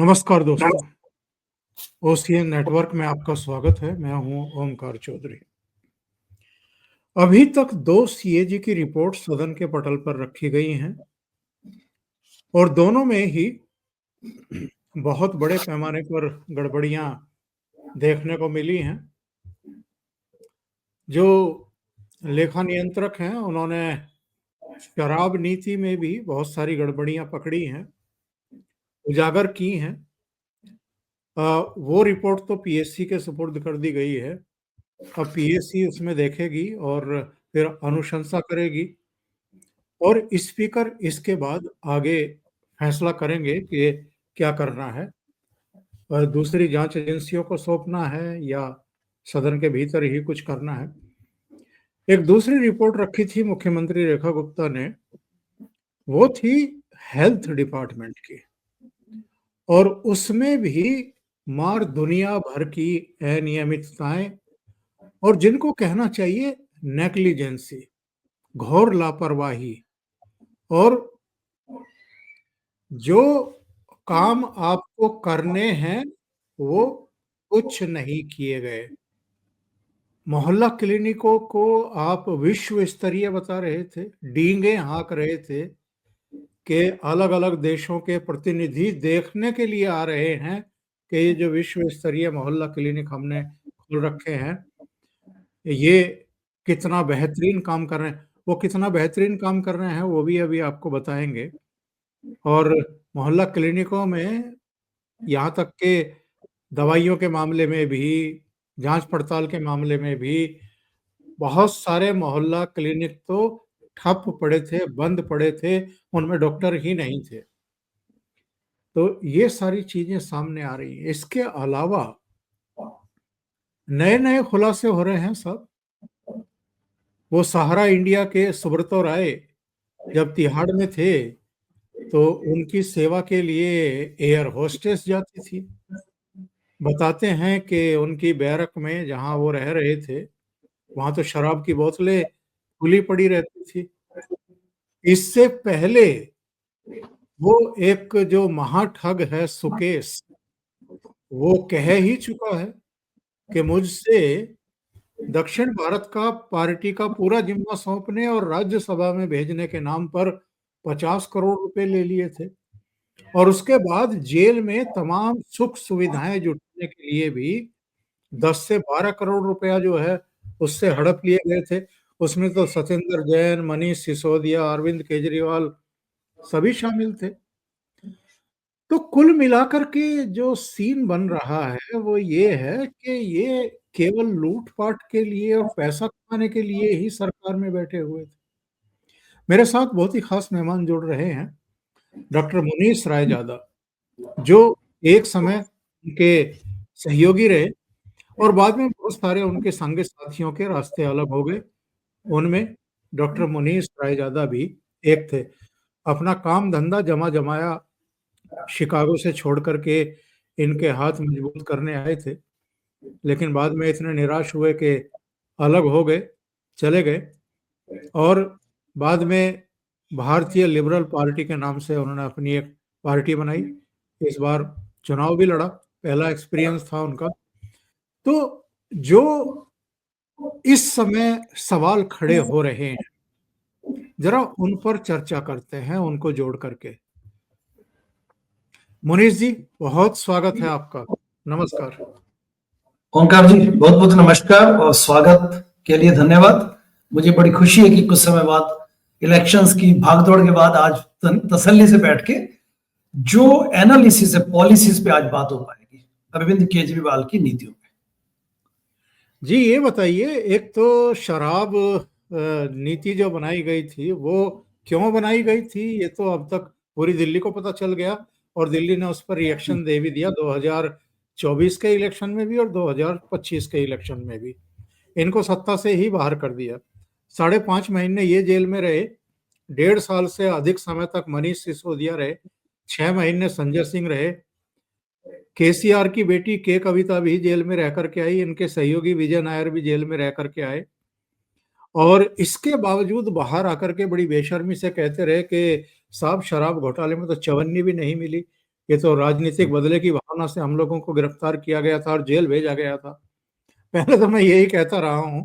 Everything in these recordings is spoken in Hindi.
नमस्कार दोस्तों, ओसीएन नेटवर्क में आपका स्वागत है। मैं हूं ओमकार चौधरी। अभी तक 2 सीएजी की रिपोर्ट सदन के पटल पर रखी गई हैं और दोनों में ही बहुत बड़े पैमाने पर गड़बड़ियां देखने को मिली हैं। जो लेखा नियंत्रक हैं, उन्होंने शराब नीति में भी बहुत सारी गड़बड़ियां पकड़ी हैं, उजागर की हैं। वो रिपोर्ट तो पीएससी के सुपुर्द कर दी गई है। अब पीएससी उसमें देखेगी और फिर अनुशंसा करेगी और स्पीकर इसके बाद आगे फैसला करेंगे कि क्या करना है और दूसरी जांच एजेंसियों को सौंपना है या सदन के भीतर ही कुछ करना है। एक दूसरी रिपोर्ट रखी थी मुख्यमंत्री रेखा गुप्ता ने, वो थी हेल्थ डिपार्टमेंट की और उसमें भी मार दुनिया भर की अनियमितताएं और जिनको कहना चाहिए नेग्लिजेंसी, घोर लापरवाही और जो काम आपको करने हैं वो कुछ नहीं किए गए। मोहल्ला क्लिनिकों को आप विश्व स्तरीय बता रहे थे, डींगे हाँक रहे थे कि अलग अलग देशों के प्रतिनिधि देखने के लिए आ रहे हैं कि ये जो विश्व स्तरीय मोहल्ला क्लिनिक हमने खोल रखे हैं ये कितना बेहतरीन काम कर रहे हैं। वो कितना बेहतरीन काम कर रहे हैं वो भी अभी आपको बताएंगे। और मोहल्ला क्लिनिकों में यहाँ तक के दवाइयों के मामले में भी, जांच पड़ताल के मामले में भी बहुत सारे मोहल्ला क्लिनिक तो ठप पड़े थे, बंद पड़े थे, उनमें डॉक्टर ही नहीं थे। तो ये सारी चीजें सामने आ रही हैं। इसके अलावा नए नए खुलासे हो रहे हैं सब। वो सहारा इंडिया के सुब्रतो राय जब तिहाड़ में थे तो उनकी सेवा के लिए एयर होस्टेस जाती थी। बताते हैं कि उनकी बैरक में जहां वो रह रहे थे वहां तो शराब की बोतलें खुली पड़ी रहती थी। इससे पहले वो एक जो महाठग है सुकेश, वो कह ही चुका है कि मुझसे दक्षिण भारत का पार्टी का पूरा जिम्मा सौंपने और राज्यसभा में भेजने के नाम पर 50 करोड़ रुपए ले लिए थे और उसके बाद जेल में तमाम सुख सुविधाएं जुटाने के लिए भी 10 से 12 करोड़ रुपया जो है उससे हड़प लिए गए थे। उसमें तो सत्येंद्र जैन, मनीष सिसोदिया, अरविंद केजरीवाल सभी शामिल थे। तो कुल मिलाकर के जो सीन बन रहा है वो ये है कि ये केवल लूटपाट के लिए और पैसा कमाने के लिए ही सरकार में बैठे हुए थे। मेरे साथ बहुत ही खास मेहमान जुड़ रहे हैं, डॉक्टर मुनीश रायजादा, जो एक समय उनके सहयोगी रहे और बाद में बहुत सारे उनके संगी साथियों के रास्ते अलग हो गए। उनमें डॉक्टर मुनीश रायजादा भी एक थे। अपना काम धंधा जमा जमाया शिकागो से छोड़ करके इनके हाथ मजबूत करने आए थे, लेकिन बाद में इतने निराश हुए कि अलग हो गए, चले गए और बाद में भारतीय लिबरल पार्टी के नाम से उन्होंने अपनी एक पार्टी बनाई। इस बार चुनाव भी लड़ा, पहला एक्सपीरियंस था उनका। तो जो इस समय सवाल खड़े हो रहे हैं, जरा उन पर चर्चा करते हैं उनको जोड़ करके। मुनीश जी, बहुत स्वागत है आपका। नमस्कार। ओंकार जी, बहुत बहुत नमस्कार और स्वागत के लिए धन्यवाद। मुझे बड़ी खुशी है कि कुछ समय बाद इलेक्शंस की भागदौड़ के बाद आज तसल्ली से बैठ के जो एनालिसिस है, पॉलिसीज पे आज बात हो पाएगी अरविंद केजरीवाल की नीतियों पे। जी ये बताइए, एक तो शराब नीति जो बनाई गई थी वो क्यों बनाई गई थी, ये तो अब तक पूरी दिल्ली को पता चल गया और दिल्ली ने उस पर रिएक्शन दे भी दिया 2024 के इलेक्शन में भी और 2025 के इलेक्शन में भी। इनको सत्ता से ही बाहर कर दिया। 5.5 महीने ये जेल में रहे, 1.5 साल से अधिक समय तक मनीष सिसोदिया रहे, 6 महीने संजय सिंह रहे, केसीआर की बेटी के कविता भी जेल में रह करके आई, इनके सहयोगी विजय नायर भी जेल में रह करके आए और इसके बावजूद बाहर आकर के बड़ी बेशर्मी से कहते रहे कि साहब शराब घोटाले में तो चवन्नी भी नहीं मिली, ये तो राजनीतिक बदले की भावना से हम लोगों को गिरफ्तार किया गया था और जेल भेजा गया था। पहले तो मैं यही कहता रहा हूं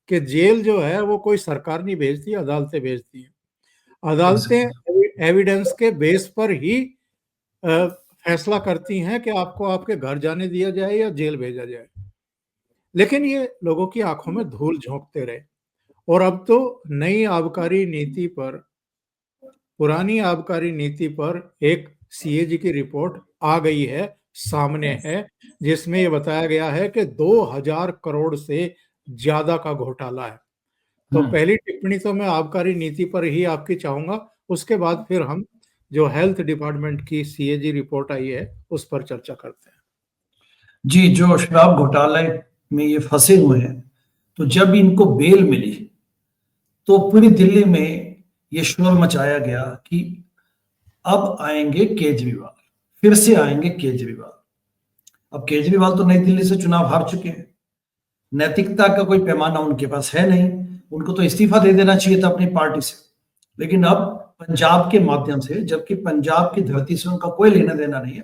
कि जेल जो है वो कोई सरकार नहीं भेजती, अदालतें भेजती हैं। अदालतें एविडेंस के बेस पर ही फैसला करती हैं कि आपको आपके घर जाने दिया जाए या जेल भेजा जाए। लेकिन ये लोगों की आंखों में धूल झोंकते रहे और अब तो नई आबकारी नीति पर, पुरानी आबकारी नीति पर एक सीएजी की रिपोर्ट आ गई है, सामने है, जिसमें ये बताया गया है कि 2000 करोड़ से ज्यादा का घोटाला है। तो पहली टिप्पणी तो मैं आबकारी नीति पर ही आपकी चाहूंगा, उसके बाद फिर हम जो हेल्थ डिपार्टमेंट की सीएजी रिपोर्ट आई है उस पर चर्चा करते हैं। जी, जो शराब घोटाले में ये फंसे हुए हैं, तो जब इनको बेल मिली तो पूरी दिल्ली में ये शोर मचाया गया कि अब आएंगे केजरीवाल, फिर से आएंगे केजरीवाल। अब केजरीवाल तो नई दिल्ली से चुनाव हार चुके हैं, नैतिकता का कोई पैमाना उनके पास है नहीं, उनको तो इस्तीफा दे देना चाहिए था अपनी पार्टी से। लेकिन अब पंजाब के माध्यम से, जबकि पंजाब की धरती से उनका कोई लेना देना नहीं है,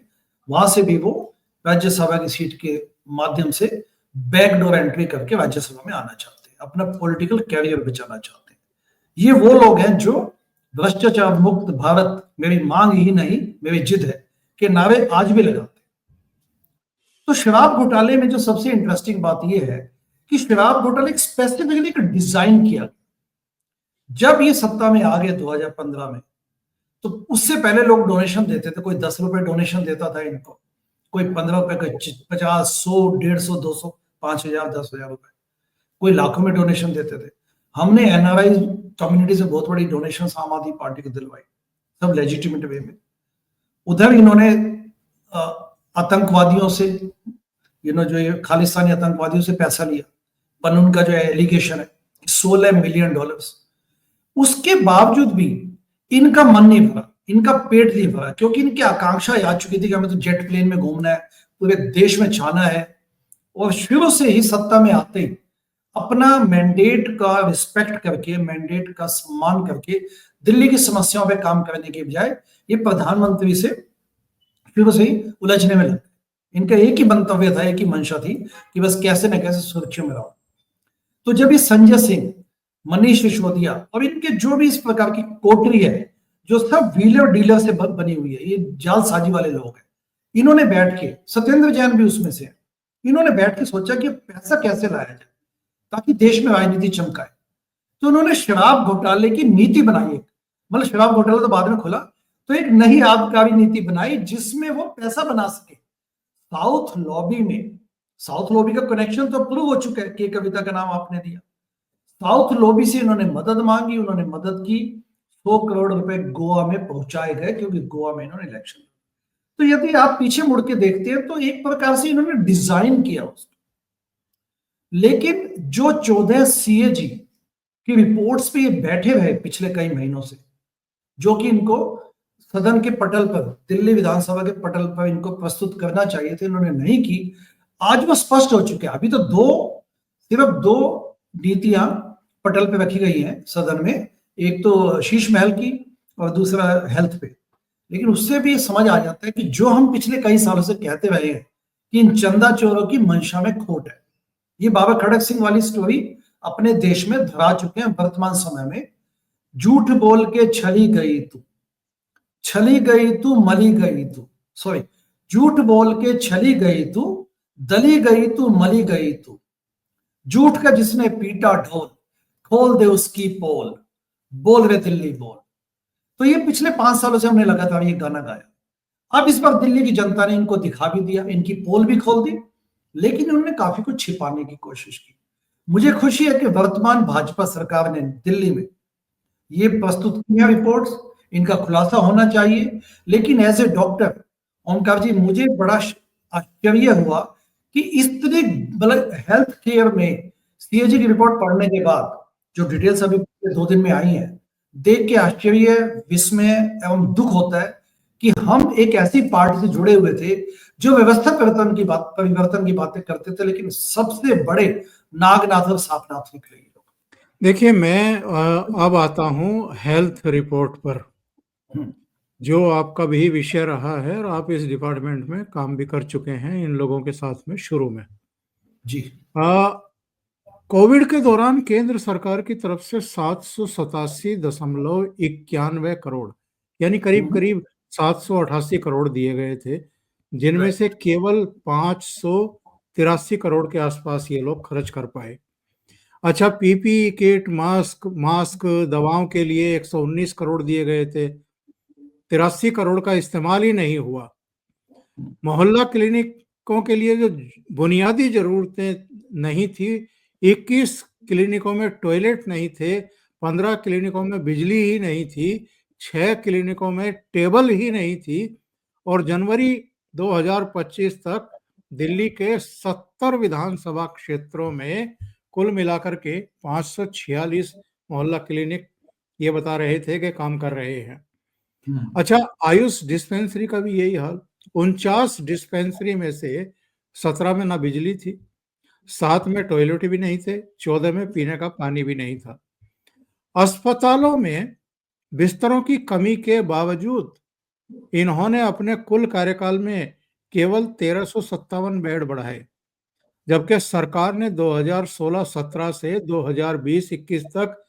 वहां से भी वो राज्यसभा की सीट के माध्यम से बैकडोर एंट्री करके राज्यसभा में आना चाहते हैं, अपना पॉलिटिकल कैरियर बचाना चाहते हैं। ये वो लोग हैं जो भ्रष्टाचार मुक्त भारत मेरी मांग ही नहीं मेरी जिद है के नारे आज भी लगाते हैं। तो शराब घोटाले में जो सबसे इंटरेस्टिंग बात यह है कि शराब घोटाले एक स्पेसिफिकली एक डिजाइन किया। जब ये सत्ता में आ गए 2015 में, तो उससे पहले लोग डोनेशन देते थे, कोई 10 रुपए डोनेशन देता था इनको, कोई 15 रुपए, कोई 50, 100, 150, 200, 5,000, 10,000 रुपए, कोई लाखों में डोनेशन देते थे। हमने एनआरआई कम्युनिटी से बहुत बड़ी डोनेशन आम आदमी पार्टी को दिलवाई, सब लेजिटिमेट वे में। उधर इन्होंने आतंकवादियों से, जो ये खालिस्तानी आतंकवादियों से पैसा लिया, पनून का जो एलिगेशन है $16 मिलियन। उसके बावजूद भी इनका मन नहीं भरा, इनका पेट नहीं भरा, क्योंकि इनकी आकांक्षा आ चुकी थी कि हमें तो जेट प्लेन में घूमना है, पूरे देश में छाना है। और शुरू से ही सत्ता में आते ही अपना मैंडेट का रिस्पेक्ट करके, मैंडेट का सम्मान करके दिल्ली की समस्याओं पे काम करने के बजाय ये प्रधानमंत्री से शुरू से ही उलझने में लगे। इनका एक ही मंतव्य था, एक ही मंशा थी कि बस कैसे न कैसे सुर्खियों में रहो। तो जब ये संजय सिंह, मनीष सिसोदिया और इनके जो भी इस प्रकार की कोटरी है, जो सब व्हीलर डीलर से बनी हुई है, ये जालसाजी वाले लोग हैं, इन्होंने बैठ के, सत्येंद्र जैन भी उसमें से है, इन्होंने बैठ के सोचा कि पैसा कैसे लाया जाए ताकि देश में राजनीति चमकाए। तो उन्होंने शराब घोटाले की नीति बनाई, मतलब शराब घोटाला तो बाद में खुला, तो एक नई आबकारी नीति बनाई जिसमें वो पैसा बना सके। साउथ लॉबी में, साउथ लॉबी का कनेक्शन तो प्रूव हो चुका है, के कविता का नाम आपने दिया, साउथ लॉबी से इन्होंने मदद मांगी, उन्होंने मदद की, 100 करोड़ रुपए गोवा में पहुंचाए गए, क्योंकि गोवा में इन्होंने इलेक्शन। तो यदि आप पीछे मुड़ के देखते हैं तो एक प्रकार से इन्होंने डिजाइन किया उसको। लेकिन जो 14 सीएजी की रिपोर्ट्स पे ये बैठे रहे पिछले कई महीनों से, जो कि इनको सदन के पटल पर, दिल्ली विधानसभा के पटल पर इनको प्रस्तुत करना चाहिए थे, इन्होंने नहीं की। आज वो स्पष्ट हो चुके हैं। अभी तो सिर्फ दो नीतियां पटल पे रखी गई हैं सदन में, एक तो शीश महल की और दूसरा हेल्थ पे। लेकिन उससे भी समझ आ जाता है कि जो हम पिछले कई सालों से कहते रहे हैं कि इन चंदा चोरों की मंशा में खोट है, ये बाबा खड़क सिंह वाली स्टोरी अपने देश में धरा चुके हैं वर्तमान समय में। झूठ बोल के छली गई तू, छली गई तू, मली गई तू, सॉरी, झूठ बोल के छली गई तू, दली गई तू, मली गई तू, झूठ का जिसने पीटा ढोल, खोल दे उसकी पोल, बोल रे दिल्ली बोल। तो ये पिछले 5 सालों से हमने लगातार ये गाना गाया। अब इस बार दिल्ली की जनता ने इनको दिखा भी दिया, इनकी पोल भी खोल दी, लेकिन उन्होंने काफी कुछ छिपाने की कोशिश की। मुझे खुशी है कि वर्तमान भाजपा सरकार ने दिल्ली में ये प्रस्तुत किया रिपोर्ट्स, इनका खुलासा होना चाहिए। लेकिन एज ए डॉक्टर ओमकार जी, मुझे बड़ा आश्चर्य हुआ कि इस तरह मतलब हेल्थ केयर में सीएजी की रिपोर्ट पढ़ने के बाद जो डिटेल्स अभी 2 दिन में आई हैं, देख के आश्चर्य, विस्मय एवं दुख होता है कि हम एक ऐसी पार्टी से जुड़े हुए थे जो व्यवस्था परिवर्तन की बातें करते थे, लेकिन सबसे बड़े नागनाथ और सापनाथ निकले लोग। देखिए, मैं अब आता हूं हेल्थ रिपोर्ट पर। जो आपका भी विषय रहा है और आप इस डिपार्टमेंट में काम भी कर चुके हैं इन लोगों के साथ में शुरू में। जी। कोविड के दौरान केंद्र सरकार की तरफ से 787.91 करोड़ यानी करीब हम्म, करीब 788 करोड़ दिए गए थे, जिनमें से राइट। केवल 583 करोड़ के आसपास ये लोग खर्च कर पाए। अच्छा, पीपीई किट, मास्क मास्क दवाओं के लिए 119 करोड़ दिए गए थे, 83 करोड़ का इस्तेमाल ही नहीं हुआ। मोहल्ला क्लिनिकों के लिए जो बुनियादी जरूरतें नहीं थी, 21 क्लिनिकों में टॉयलेट नहीं थे, 15 क्लिनिकों में बिजली ही नहीं थी, 6 क्लिनिकों में टेबल ही नहीं थी, और जनवरी 2025 तक दिल्ली के 70 विधानसभा क्षेत्रों में कुल मिलाकर के 546 मोहल्ला क्लिनिक ये बता रहे थे कि काम कर रहे हैं। अच्छा, आयुष डिस्पेंसरी का भी यही हाल। 49 डिस्पेंसरी में से 17 में ना बिजली थी, 7 में टॉयलेट भी नहीं थे, 14 में पीने का पानी भी नहीं था। अस्पतालों में बिस्तरों की कमी के बावजूद इन्होंने अपने कुल कार्यकाल में केवल 1357 बेड बढ़ाए, जबकि सरकार ने 2016-17 से 2020-21 तक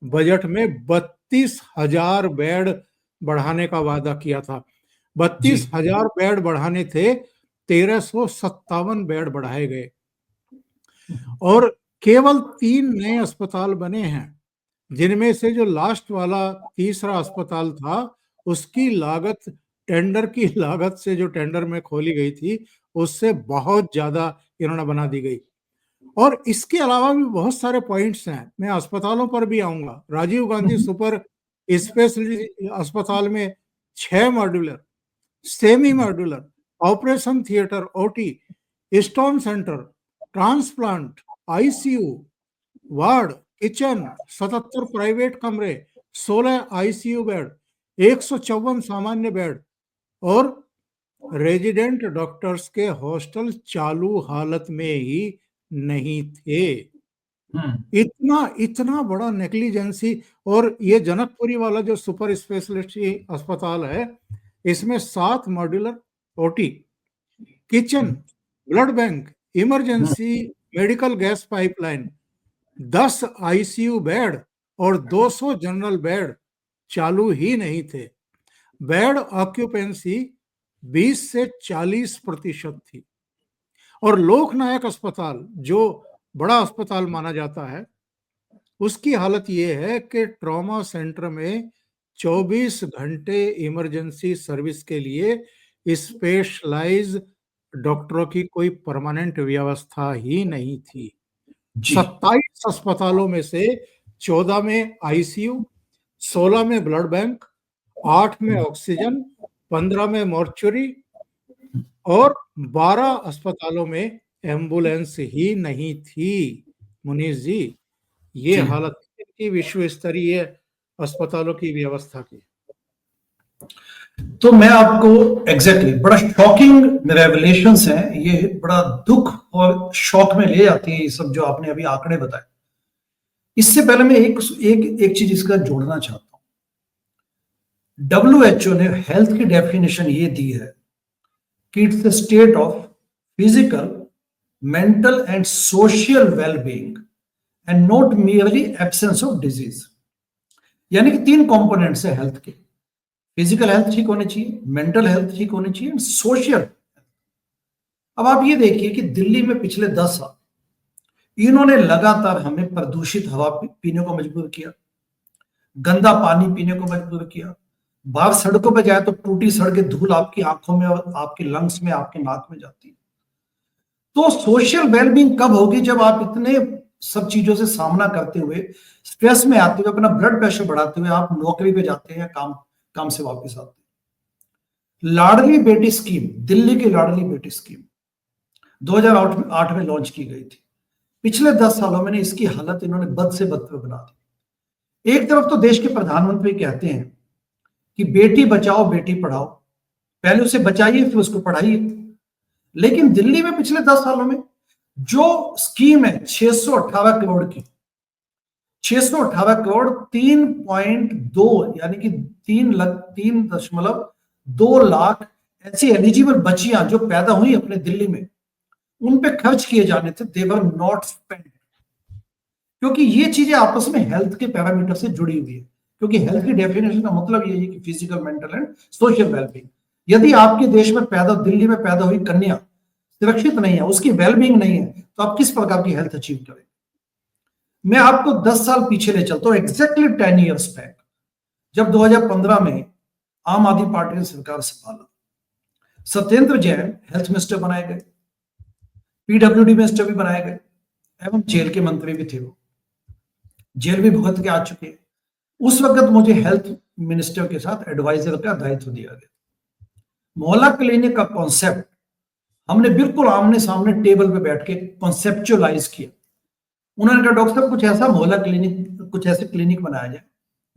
बजट में 32,000 बेड बढ़ाने का वादा किया था। जी। 32,000 बेड बढ़ाने थे, 1357 बेड बढ़ाए गए, और केवल 3 नए अस्पताल बने हैं, जिनमें से जो लास्ट वाला तीसरा अस्पताल था, उसकी लागत टेंडर की लागत से जो टेंडर में खोली गई थी, उससे बहुत ज्यादा इन्होंने बना दी गई। और इसके अलावा भी बहुत सारे पॉइंट्स हैं, मैं अस्पतालों पर भी आऊंगा। राजीव गांधी सुपर स्पेशलिटी अस्पताल में 6 modular, semi modular, operation theatre, OT, stone centre, transplant, ICU ward, kitchen, 77 private कमरे, 16 आईसीयू बेड, 154 सामान्य बेड, और रेजिडेंट डॉक्टर्स के हॉस्टल चालू हालत में ही नहीं थे। इतना इतना बड़ा नेग्लिजेंसी। और ये जनकपुरी वाला जो सुपर स्पेशलिटी अस्पताल है, इसमें 7 modular OT, kitchen, blood bank, emergency medical gas pipeline, 10 ICU bed और 200 जनरल बेड चालू ही नहीं थे। बेड ऑक्यूपेंसी 20 से 40% थी। और लोकनायक अस्पताल, जो बड़ा अस्पताल माना जाता है, उसकी हालत ये है कि ट्रॉमा सेंटर में 24 घंटे इमरजेंसी सर्विस के लिए स्पेशलाइज्ड डॉक्टरों की कोई परमानेंट व्यवस्था ही नहीं थी। जी। 27 अस्पतालों में से 14 में आईसीयू, 16 में ब्लड बैंक, 8 में ऑक्सीजन, 15 में मॉर्चुरी, और 12 अस्पतालों में एम्बुलेंस ही नहीं थी। मुनीष जी, ये जी। हालत की विश्व स्तरीय अस्पतालों की व्यवस्था की। तो मैं आपको एग्जैक्टली बड़ा शॉकिंग रेवलेशंस हैं ये, बड़ा दुख और शॉक में ले जाती है ये सब जो आपने अभी आंकड़े बताए। इससे पहले मैं एक एक एक चीज इसका जोड़ना चाहता हूं। WHO ने हेल्थ की डेफिनेशन ये दी है कि it's the state of physical, mental and social wellbeing and not merely absence of disease. यानी कि 3 कंपोनेंट्स है हेल्थ के। फिजिकल हेल्थ ठीक होनी चाहिए, मेंटल हेल्थ ठीक होनी चाहिए, सोशल। अब आप ये देखिए कि दिल्ली में पिछले 10 साल इन्होंने लगातार हमें प्रदूषित हवा पीने को मजबूर किया, गंदा पानी पीने को मजबूर किया। बाहर सड़कों पर जाए तो टूटी सड़कें, धूल आपकी आंखों में और आपके लंग्स में, आपके नाक में जाती है। तो सोशल वेलबींग कब होगी? जब आप इतने सब चीजों से सामना करते हुए, स्ट्रेस में आते हुए, अपना ब्लड प्रेशर बढ़ाते हुए आप नौकरी पे जाते हैं, काम से वापस आते हैं। लाडली बेटी स्कीम, दिल्ली की लाडली बेटी स्कीम 2008 में लॉन्च की गई थी। पिछले 10 सालों में इसकी हालत इन्होंने बद से बदतर बना दी। एक तरफ तो देश के प्रधानमंत्री कहते हैं कि बेटी बचाओ बेटी पढ़ाओ, पहले उसे बचाइए फिर उसको पढ़ाइए। लेकिन दिल्ली में पिछले 10 सालों में जो स्कीम है 618 करोड़ की, 618 करोड़ 3.2 यानी कि 3.2 लाख ऐसी एलिजिबल बच्चियां जो पैदा हुई अपने दिल्ली में, उन पे खर्च किए जाने थे। दे वर नॉट स्पेंड, क्योंकि ये चीजें आपस में हेल्थ के पैरामीटर से जुड़ी हुई है। क्योंकि हेल्थ की डेफिनेशन का मतलब ये है कि physical, mental and social wellbeing. यदि आपके देश में दिल्ली में पैदा हुई कन्या सुरक्षित नहीं है, उसकी वेलबींग नहीं है, तो आप किस प्रकार की हेल्थ अचीव करेंगे? मैं आपको 10 साल पीछे ले चलता हूं, एग्जैक्टली 10 ईयर्स बैक, जब 2015 में आम आदमी पार्टी ने सरकार संभाला, सत्येंद्र जैन हेल्थ मिनिस्टर बनाए गए, पीडब्ल्यूडी मिनिस्टर भी बनाए गए, एवं जेल के मंत्री भी थे। वो जेल भी भुगत के आ चुके हैं। उस वक्त मुझे हेल्थ मिनिस्टर के साथ एडवाइजर का दायित्व दिया गया। मोहल्ला क्लिनिक का कॉन्सेप्ट हमने बिल्कुल आमने सामने टेबल पे बैठ के कॉन्सेप्चुअलाइज किया। उन्होंने कहा डॉक्टर साहब कुछ ऐसा मोहल्ला क्लिनिक, कुछ ऐसे क्लिनिक बनाया जाए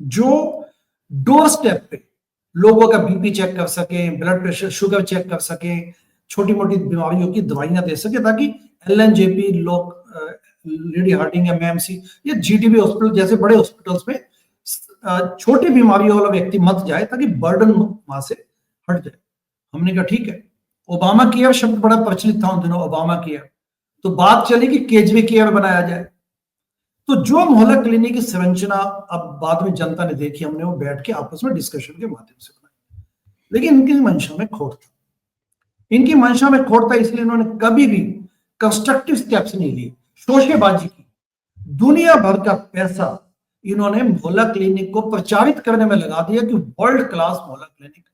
जो डोर स्टेप पे लोगों का बीपी चेक कर सके, ब्लड प्रेशर, शुगर चेक कर सके, छोटी मोटी बीमारियों की दवाइयां दे सके, ताकि एलएनजेपी, लेडी हार्टिंग, एमएमसी या जीटीबी हॉस्पिटल जैसे बड़े हॉस्पिटल्स में छोटी बीमारियों वाला व्यक्ति मत जाए, ताकि बर्डन वहां से हट जाए। हमने कहा ठीक है। ओबामा केयर शब्द बड़ा प्रचलित था उन दिनों, ओबामा केयर, तो बात चली कि केजरी केयर बनाया जाए। तो जो मोहल्ला क्लिनिक की संरचना अब बाद में जनता ने देखी, हमने वो बैठ के आपस में डिस्कशन के माध्यम से बनाई। लेकिन इनकी मंशा में खोट था, इनकी मंशा में खोट था, इसलिए इन्होंने कभी भी कंस्ट्रक्टिव स्टेप्स नहीं लिए, शोशेबाजी की। दुनिया भर का पैसा इन्होंने मोहल्ला क्लिनिक को प्रचारित करने में लगा दिया कि वर्ल्ड क्लास मोहल्ला क्लिनिक।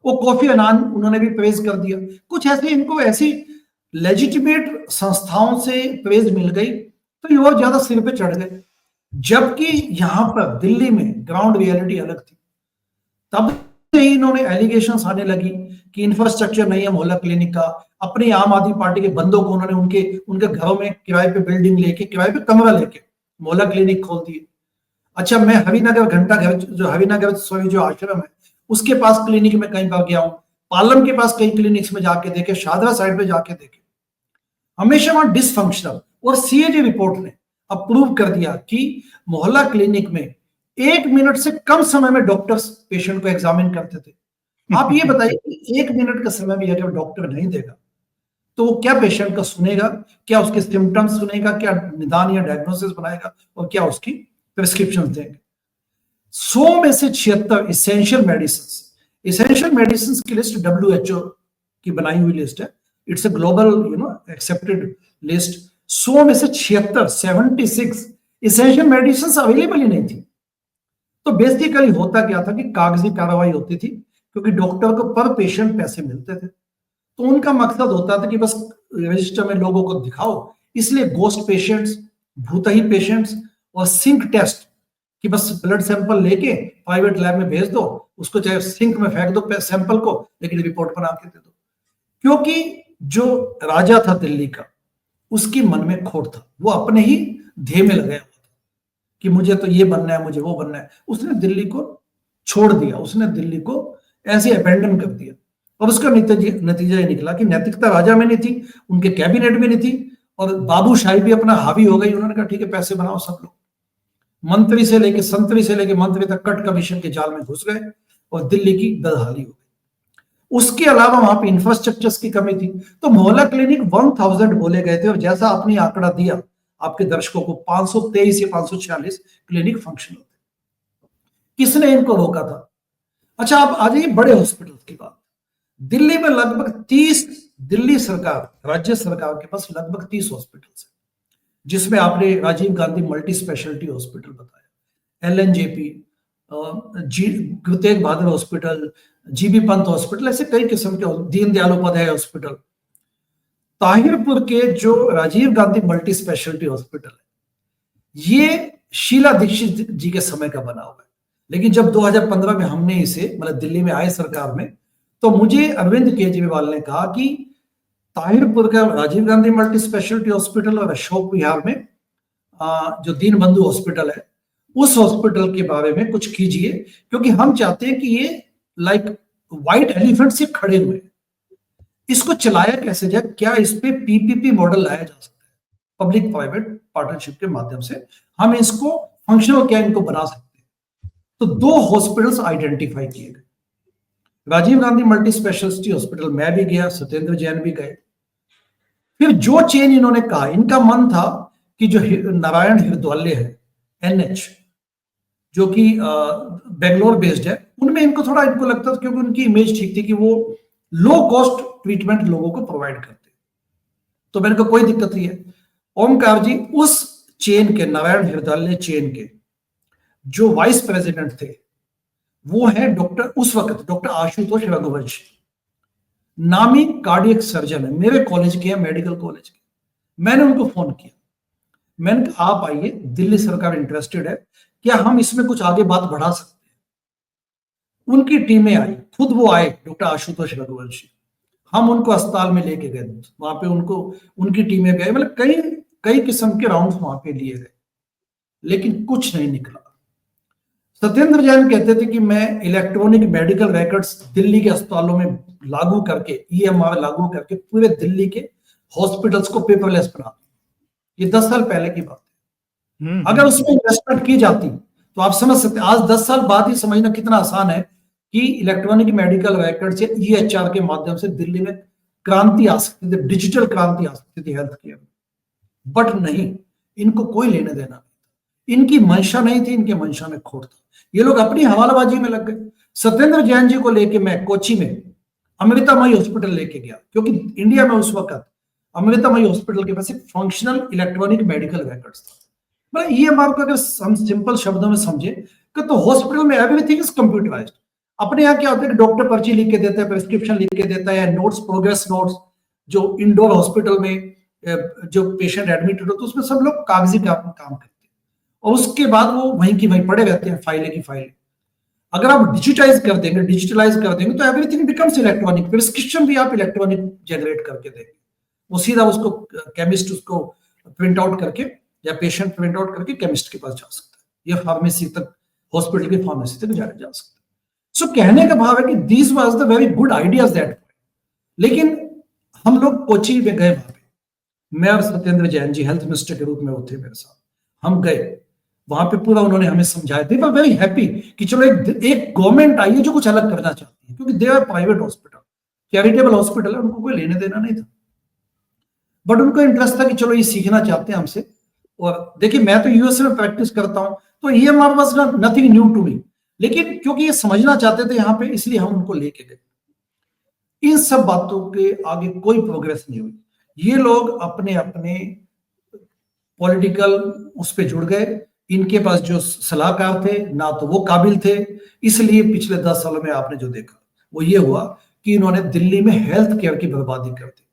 वो कोफी अनान उन्होंने भी प्रेज कर दिया। कुछ ऐसे इनको ऐसी लेजिटिमेट संस्थाओं से प्रेज मिल गई, तो ये और ज्यादा सिर पे चढ़ गए। जबकि यहां पर दिल्ली में ग्राउंड रियलिटी अलग थी। तब से ही इन्होंने एलिगेशंस आने लगी कि इंफ्रास्ट्रक्चर नहीं है मोहल्ला क्लिनिक का। अपनी आम आदमी पार्टी के बंदों को उन्होंने उनके घरों में किराए पे बिल्डिंग लेके, किराए पे कमरा लेके मोहल्ला क्लिनिक खोल दिए। अच्छा, मैं हरिनगर घंटा घर, जो हरिनगर जो आश्रम है, उसके पास क्लिनिक में कई बार गया हूं। पालम के पास कई क्लिनिक्स में जाके देखे, शादरा साइड पे जाके देखे, हमेशा वहां डिसफंक्शनल। और सीएजी रिपोर्ट ने अप्रूव कर दिया कि मोहल्ला क्लिनिक में 1 मिनट से कम समय में डॉक्टर्स पेशेंट को एग्जामिन करते थे। आप ये बताइए कि 1 मिनट का समय भी अगर डॉक्टर नहीं देगा तो वो क्या पेशेंट का सुनेगा, क्या उसके सिम्टम्स सुनेगा, क्या निदान या डायग्नोसिस बनाएगा, और क्या उसकी प्रिस्क्रिप्शन देंगे। 100 में से 76 इसेंशियल मेडिसिन की लिस्ट WHO की बनाई हुई लिस्ट है। It's a global accepted list. 100 में से 76 इसेंशियल मेडिसिन अवेलेबल ही नहीं थी। तो बेसिकली होता क्या था कि कागजी कार्रवाई होती थी, क्योंकि डॉक्टर को पर पेशेंट पैसे मिलते थे। तो उनका मकसद होता था कि बस रजिस्टर में लोगों को दिखाओ। इसलिए गोस्ट पेशेंट्स, भूतही पेशेंट्स और सिंक टेस्ट कि बस ब्लड सैंपल लेके प्राइवेट लैब में भेज दो, उसको चाहे सिंक में फेंक दो सैंपल को, लेकिन रिपोर्ट बना के दे दो। क्योंकि जो राजा था दिल्ली का, उसकी मन में खोट था, वो अपने ही ध्येय में लगाया हुआ था कि मुझे तो ये बनना है, मुझे वो बनना है। उसने दिल्ली को छोड़ दिया, उसने दिल्ली को ऐसे अबेंडन कर दिया। और उसका नतीजा ये निकला कि नैतिकता राजा में नहीं थी, उनके कैबिनेट में नहीं थी, और बाबूशाही भी अपना हावी हो गई। उन्होंने कहा ठीक है, पैसे बनाओ सब लोग। मंत्री से लेके संतरी से लेके मंत्री तक कट कमीशन के जाल में घुस गए और दिल्ली की बदहाली हो गई। उसके अलावा वहां पे इंफ्रास्ट्रक्चर्स की कमी थी। तो मोहल्ला क्लिनिक 1000 बोले गए थे, और जैसा आपने आंकड़ा दिया आपके दर्शकों को, 523 या 546 क्लिनिक फंक्शनल थे। किसने इनको रोका था? अच्छा, आप आ जाइए बड़े हॉस्पिटल की बात। दिल्ली में लगभग 30, दिल्ली सरकार, राज्य सरकार के पास लगभग 30 हॉस्पिटल्स है, जिसमें आपने Rajiv Gandhi multi speciality hospital बताया, LNJP, Guru Tegh Bahadur hospital, GB Pant hospital, ऐसे कई किस्म के, दीनदयाल उपाध्याय हॉस्पिटल। ताहिरपुर के जो Rajiv Gandhi multi speciality hospital है, ये शीला दीक्षित जी के समय का बना हुआ है। लेकिन जब 2015 में हमने इसे, मतलब दिल्ली में आए सरकार में, तो मुझे अरविंद केजरीवाल ने कहा कि ताहिरपुर का Rajiv Gandhi multi speciality hospital और अशोक विहार में जो दीनबंधु हॉस्पिटल है, उस हॉस्पिटल के बारे में कुछ कीजिए, क्योंकि हम चाहते हैं कि ये लाइक व्हाइट एलिफेंट से खड़े हुए, इसको चलाया कैसे जाए, क्या इस पे PPP मॉडल लाया जा सकता है, पब्लिक प्राइवेट पार्टनरशिप के माध्यम से हम इसको फंक्शनल क्या इनको बना सकते हैं। तो 2 हॉस्पिटल्स आइडेंटिफाई किए गए, Rajiv Gandhi multi speciality hospital, मैं भी गया, सत्येंद्र जैन भी गए। फिर जो चेन इन्होंने कहा, इनका मन था कि जो नारायण हृदयालय है NH, जो कि बेंगलोर बेस्ड है, उनमें इनको थोड़ा, इनको लगता था, क्योंकि उनकी इमेज ठीक थी कि वो लो कॉस्ट ट्रीटमेंट लोगों को प्रोवाइड करते, तो मेरे को कोई दिक्कत नहीं है। ओमकार जी उस चेन के, नारायण हृदयालय चेन के जो वाइस प्रेसिडेंट थे वो है डॉक्टर, उस वक्त डॉक्टर आशुतोष रघुवंशी, नामी कार्डियक सर्जन है, मेरे कॉलेज के हैं, मेडिकल कॉलेज के। मैंने उनको फोन किया, मैंने कहा आप आइए, दिल्ली सरकार इंटरेस्टेड है, क्या हम इसमें कुछ आगे बात बढ़ा सकते हैं। उनकी टीमें आई, खुद वो आए डॉक्टर आशुतोष रघुवंशी, हम उनको अस्पताल में लेके गए, वहां पे उनको, उनकी टीमें भी आई, मतलब कई कई किस्म के राउंड वहां पे लिए गए, लेकिन कुछ नहीं निकला। सत्येंद्र जैन कहते थे कि मैं इलेक्ट्रॉनिक मेडिकल रिकॉर्ड्स दिल्ली के अस्पतालों में लागू करके, EMR लागू करके पूरे दिल्ली के हॉस्पिटल्स को पेपरलेस बना, ये 10 साल पहले की बात है। अगर उसमें इन्वेस्टमेंट की जाती तो आप समझ सकते, आज 10 साल बाद ही समझना कितना आसान है कि इलेक्ट्रॉनिक मेडिकल रिकॉर्ड से EHR के माध्यम से दिल्ली में क्रांति आ सकती थी, डिजिटल क्रांति आ सकती थी हेल्थ केयर में। बट नहीं, इनको कोई लेने देना नहीं, इनकी मंशा नहीं थी, इनके मंशा में खोट था, ये लोग अपनी हवालाबाजी में लग गए। सत्येंद्र जैन जी को लेके मैं कोची में अमृतामयी हॉस्पिटल लेके गया, क्योंकि इंडिया में उस वक्त अमृतामयी हॉस्पिटल के पास एक फंक्शनल इलेक्ट्रॉनिक मेडिकल रिकॉर्ड्स था। मतलब EMR को अगर हम सिंपल शब्दों में समझे कि तो हॉस्पिटल में एवरीथिंग इज कंप्यूटराइज्ड। अपने यहाँ क्या होता है कि डॉक्टर पर्ची लिख के देता है, प्रिस्क्रिप्शन लिख के देता है, नोट्स, प्रोग्रेस नोट्स, जो इंडोर हॉस्पिटल में जो पेशेंट एडमिटेड होता है उसमें सब लोग कागजी काम करते हैं, और उसके बाद वो वहीं की वहीं पड़े रहते हैं, फाइलें की फाइलें। अगर आप डिजिटाइज कर देंगे, डिजिटलाइज कर देंगे, तो एवरीथिंग बिकम्स इलेक्ट्रॉनिक। प्रिस्क्रिप्शन भी आप इलेक्ट्रॉनिक जनरेट करके देंगे, वो सीधा उसको केमिस्ट उसको प्रिंट आउट करके, या पेशेंट प्रिंट आउट करके केमिस्ट के पास जा सकता है, या फार्मेसी तक, हॉस्पिटल की फार्मेसी तक जाया जा सकता है। सो कहने का भाव है कि this was the very good ideas that, लेकिन हम लोग कोची में गए, वहां पे मैं और सत्येंद्र जैन जी हेल्थ मिनिस्टर के रूप में वो थे मेरे साथ, हम गए वहां पे, पूरा उन्होंने हमें समझाया। दे वर वेरी हैप्पी कि चलो एक गवर्नमेंट आई है जो कुछ अलग करना चाहती है, क्योंकि they are private hospital, charitable hospital है, उनको कोई लेने देना नहीं था, बट उनको इंटरेस्ट था कि चलो ये सीखना चाहते हैं हमसे। और देखिए, मैं तो यूएसए में प्रैक्टिस करता हूं, तो EMR was nothing new to me, लेकिन क्योंकि ये समझना चाहते थे यहाँ पे, इसलिए हम उनको लेके गए। इन सब बातों के आगे कोई प्रोग्रेस नहीं हुई, ये लोग अपने अपने पॉलिटिकल उस पे जुड़ गए, इनके पास जो सलाहकार थे ना तो वो काबिल थे, इसलिए पिछले 10 सालों में आपने जो देखा वो ये हुआ कि इन्होंने दिल्ली में हेल्थ केयर की बर्बादी कर दी।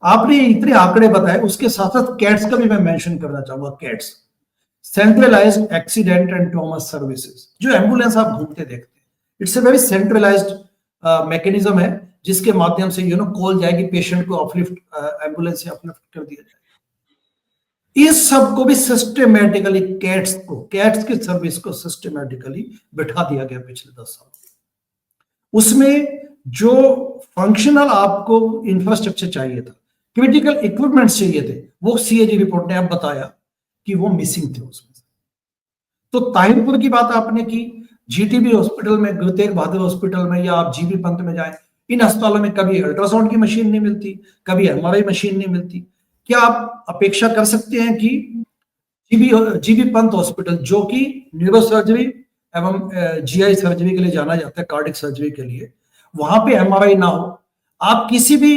आपने इतने आंकड़े बताए, उसके साथ साथ कैट्स का भी मैं मेंशन करना चाहूंगा। Cats, centralised accident and trauma services, जो एम्बुलेंस आप घूमते देखते हैं, it's a very centralised mechanism है, जिसके माध्यम से कॉल जाएगी, पेशेंट को अपलिफ्ट, एम्बुलेंस से अपलिफ्ट कर दिया जाए। इस सब को भी सिस्टमेटिकली कैट्स की सर्विस को सिस्टमेटिकली बिठा दिया गया पिछले 10 साल। उसमें जो फंक्शनल आपको इंफ्रास्ट्रक्चर चाहिए था, क्रिटिकल इक्विपमेंट चाहिए थे, वो CAG रिपोर्ट ने अब बताया कि वो मिसिंग थे उसमें। तो ताहिरपुर की बात आपने की, GTB हॉस्पिटल में, गुरु तेग बहादुर हॉस्पिटल में, या आप GB पंत में जाएं, इन अस्पतालों में कभी अल्ट्रासाउंड की मशीन नहीं मिलती, कभी MRI मशीन नहीं मिलती। क्या आप अपेक्षा कर सकते हैं कि GB पंत हॉस्पिटल, जो कि न्यूरो सर्जरी एवं GI सर्जरी के लिए जाना जाता है, कार्डिक सर्जरी के लिए, वहां पे MRI ना हो, आप किसी भी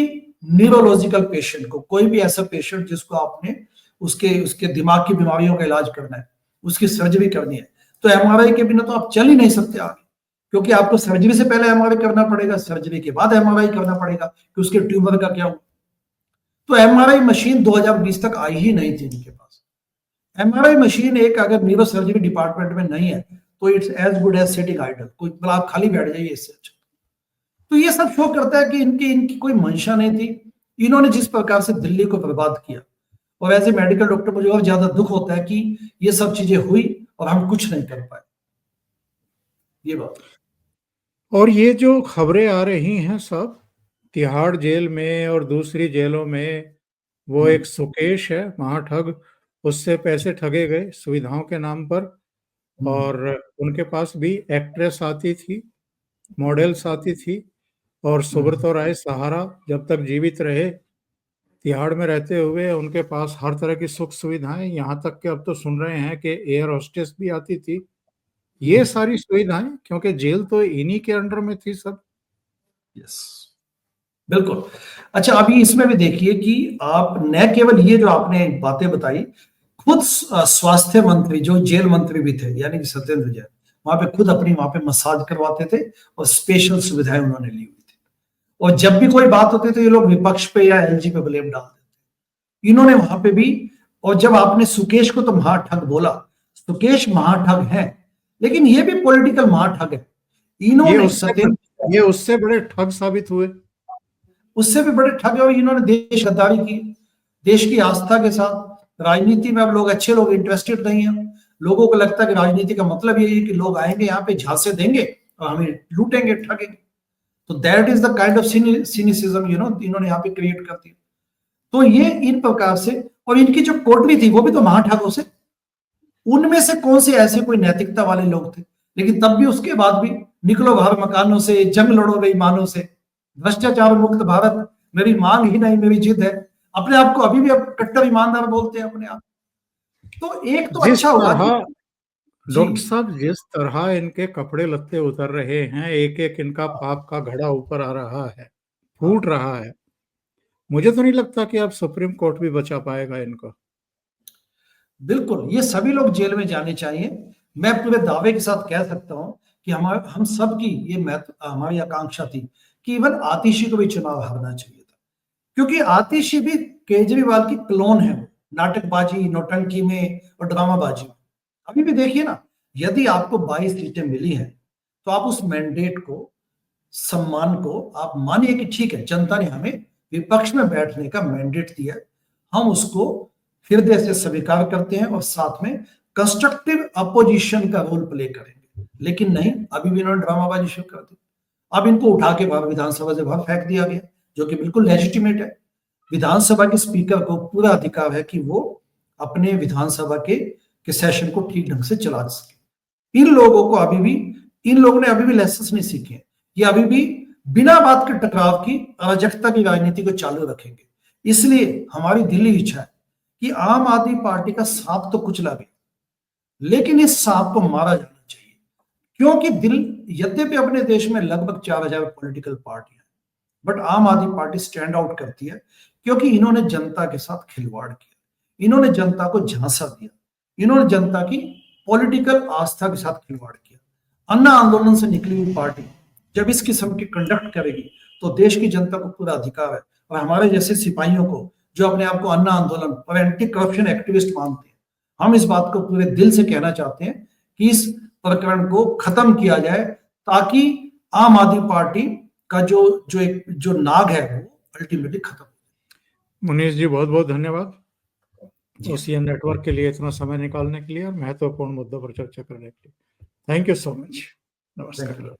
न्यूरोलॉजिकल पेशेंट को, कोई भी ऐसा पेशेंट जिसको आपने उसके दिमाग की बीमारियों का इलाज करना है, उसकी सर्जरी करनी है, तो MRI के बिना तो आप चल ही नहीं सकते आगे, क्योंकि आपको सर्जरी से पहले MRI करना पड़ेगा, सर्जरी के बाद MRI करना पड़ेगा कि उसके ट्यूमर का क्या हुआ। तो MRI मशीन 2020 तक आई ही नहीं थी इनके पास। MRI मशीन एक अगर न्यूरो सर्जरी डिपार्टमेंट में नहीं है तो it's as good as sitting idle, कोई मतलब आप खाली बैठ जाइए, इससे अच्छा। तो ये सब शो करता है कि इनकी कोई मंशा नहीं थी। इन्होंने जिस प्रकार से दिल्ली को बर्बाद किया, और एज ए मेडिकल डॉक्टर मुझे और ज्यादा दुख होता है कि ये सब चीजें हुई और हम कुछ नहीं कर पाए, ये बात। और ये जो खबरें आ रही हैं सब, तिहाड़ जेल में और दूसरी जेलों में, वो एक सुकेश है महाठग, उससे पैसे ठगे गए सुविधाओं के नाम पर, और उनके पास भी एक्ट्रेस आती थी, मॉडल्स आती थी, और सुब्रतो राय सहारा जब तक जीवित रहे, तिहाड़ में रहते हुए उनके पास हर तरह की सुख सुविधाएं, यहाँ तक कि अब तो सुन रहे हैं कि एयर होस्टेस भी आती थी। ये सारी सुविधाएं, क्योंकि जेल तो इन्हीं के अंडर में थी सब। यस, बिल्कुल। अच्छा, अभी इसमें भी देखिए कि आप न केवल ये जो आपने बातें बताई, खुद स्वास्थ्य मंत्री जो जेल मंत्री भी थे, यानी कि सत्येंद्र जैन, वहां पे खुद अपनी वहां पे मसाज करवाते थे और स्पेशल सुविधाएं उन्होंने ली हुई थी। और जब भी कोई बात होती तो ये लोग विपक्ष पे या एलजी पे ब्लेम डाल देते, इन्होंने वहां पे भी। और जब आपने सुकेश को तो महाठग बोला, सुकेश महाठग है, लेकिन ये भी पॉलिटिकल महाठग है। इन्होंने सत्येंद्र, ये उससे बड़े ठग साबित हुए, उससे भी बड़े ठग है। इन्होंने देश गद्दारी की, देश की आस्था के साथ। राजनीति में अब लोग, अच्छे लोग इंटरेस्टेड नहीं है। लोगों को लगता है कि राजनीति का मतलब यही है कि लोग आएंगे यहाँ पे, झांसे देंगे और हमें लूटेंगे, ठगेंगे। तो that is the kind of cynicism इन्होंने यहाँ पे क्रिएट कर दिया। तो ये इन प्रकार से, और इनकी जो कोटरी थी वो भी तो महाठगों से, उनमें से कौन से ऐसे कोई नैतिकता वाले लोग थे। लेकिन तब भी, उसके बाद भी, निकलो बाहर मकानों से, जंग लड़ो बेईमानों से, भ्रष्टाचार मुक्त भारत, मेरी मांग ही नहीं मेरी जिद है। अपने आप को अभी भी अब कट्टर ईमानदार बोलते हैं अपने आप। तो एक तो अच्छा होगा कि डॉक्टर साहब, जिस तरह इनके कपड़े लत्ते उतर रहे हैं, एक एक इनका पाप का घड़ा ऊपर आ रहा है, फूट रहा है, मुझे तो नहीं लगता कि अब सुप्रीम कोर्ट भी बचा पाएगा इनको। बिल्कुल, ये सभी लोग जेल में जाने चाहिए। मैं पूरे दावे के साथ कह सकता हूं कि हम सब की ये हमारी आकांक्षा थी कि इवन आतिशी को भी चुनाव हारना चाहिए था, क्योंकि आतिशी भी केजरीवाल की क्लोन है। नाटकबाजी, नौटंकी में और ड्रामाबाजी में। अभी भी देखिए ना, यदि आपको 22 सीटें मिली हैं तो आप उस मैंडेट को, सम्मान को, आप मानिए कि ठीक है, जनता ने हमें विपक्ष में बैठने का मैंडेट दिया, हम उसको हृदय से स्वीकार करते हैं और साथ में कंस्ट्रक्टिव अपोजिशन का रोल प्ले करेंगे। लेकिन नहीं, अभी भी इन्होंने ड्रामाबाजी शुरू कर दी। अब इनको उठा के बाहर विधानसभा से बाहर फेंक दिया गया, जो कि बिल्कुल लेजिटिमेट है। विधानसभा के स्पीकर को पूरा अधिकार है कि वो अपने विधानसभा के सेशन को ठीक ढंग से चला सके। इन लोगों ने अभी भी लेसन्स नहीं सीखे। ये अभी भी बिना बात के टकराव की, अराजकता की राजनीति को चालू रखेंगे। इसलिए हमारी दिली इच्छा है कि आम आदमी पार्टी का सांप तो कुचला गया, लेकिन इस सांप को मारा जाना चाहिए। क्योंकि यद्यपि अपने देश में लगभग 4000 पॉलिटिकल पार्टियां, बट आम आदमी पार्टी स्टैंड आउट करती है, क्योंकि इन्होंने जनता के साथ खिलवाड़ किया, इन्होंने जनता को झांसा दिया, इन्होंने जनता की पॉलिटिकल आस्था के साथ खिलवाड़ किया। अन्ना आंदोलन से निकली हुई पार्टी जब इस किस्म की कंडक्ट करेगी तो देश की जनता को पूरा अधिकार है। और हमारे जैसे सिपाहियों को, जो अपने आप को अन्ना आंदोलन और एंटी करप्शन एक्टिविस्ट मानते हैं, हम इस बात को पूरे दिल से कहना चाहते हैं कि इस प्रकरण को खत्म किया जाए, ताकि आम आदमी पार्टी का जो नाग है वो अल्टीमेटली खत्म हो। मुनीष जी, बहुत बहुत धन्यवाद ओसीएन नेटवर्क के लिए इतना समय निकालने के लिए और महत्वपूर्ण मुद्दों पर चर्चा करने के लिए। Thank you so much. नमस्कार।